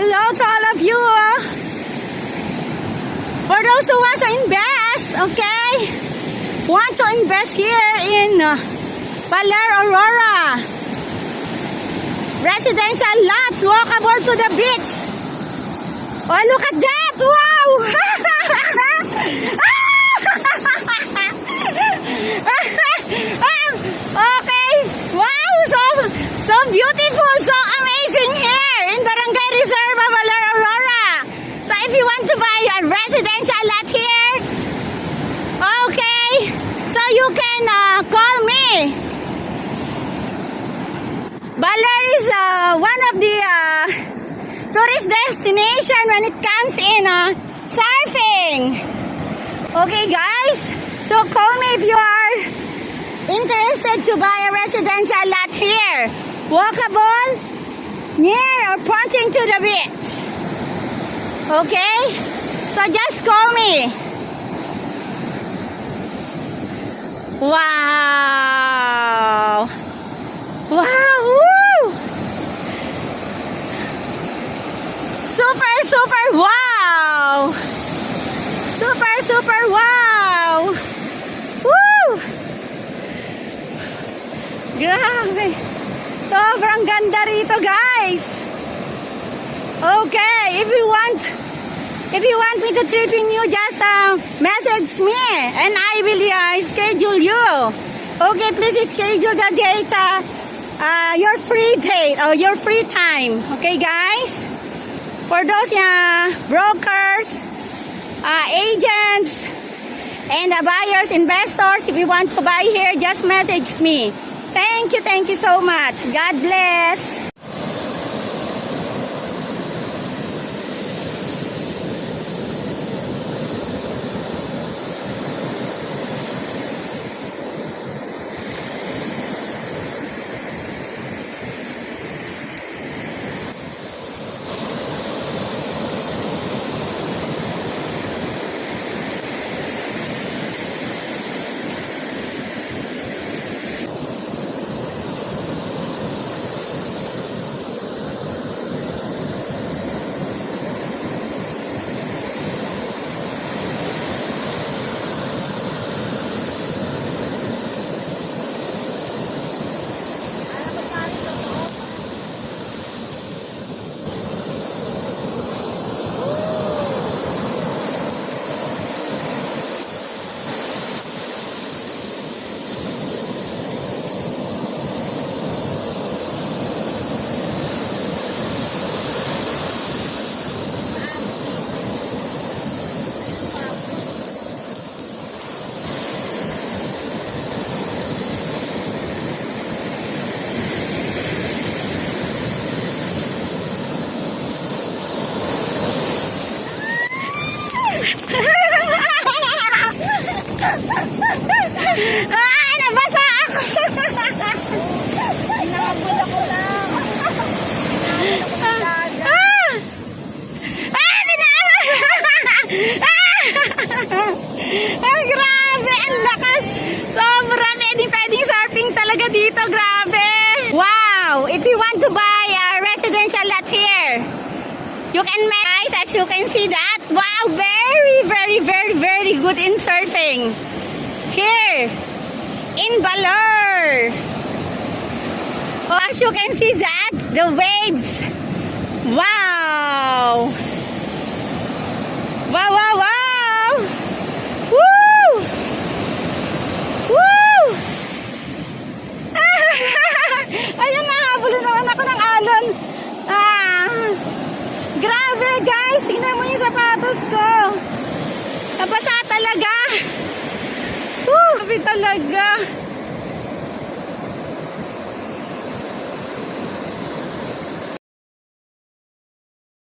Hello to all of you. For those who want to invest, okay? Want to invest here in Baler, Aurora. Residential lots, walkable to the beach. Oh, look at that! Wow! Okay. Wow! So beautiful, so amazing here in Barangay Reserva, Baler, Aurora. So if you want to buy a residential lot here, okay, so you can call me. Baler is one of the tourist destination when it comes in surfing. Okay, guys, so call me if you are interested to buy a residential lot here, walkable, near or pointing to the beach. Okay, so just call me. Wow, wow, woo! Super wow, super wow. Woo! Grabe. Sobrang ganda rito, guys. Okay, if you want me to trip in you, just message me and I will schedule you. Okay, please schedule the date, your free date or your free time. Okay, guys? For those brokers, agents, and buyers, investors, if you want to buy here, just message me. Thank you so much. God bless. Ay, nabasa ako. Nakabot ako lang. Binawa. Ay, grabe. Ang lakas. Sobra. Pwedeng surfing talaga dito. Grabe. Wow. If you want to buy a residential lot here, you can make, guys, as you can see that. Wow. Very good in surfing. Here in Baler. Oh, as you can see that, the waves. Wow. Wow. Woo! Woo! Ayun, nahabulin naman ako ng alon. Grabe, guys. Tingnan mo yung sapatos ko. Nabasa talaga. Woo! Grabe talaga.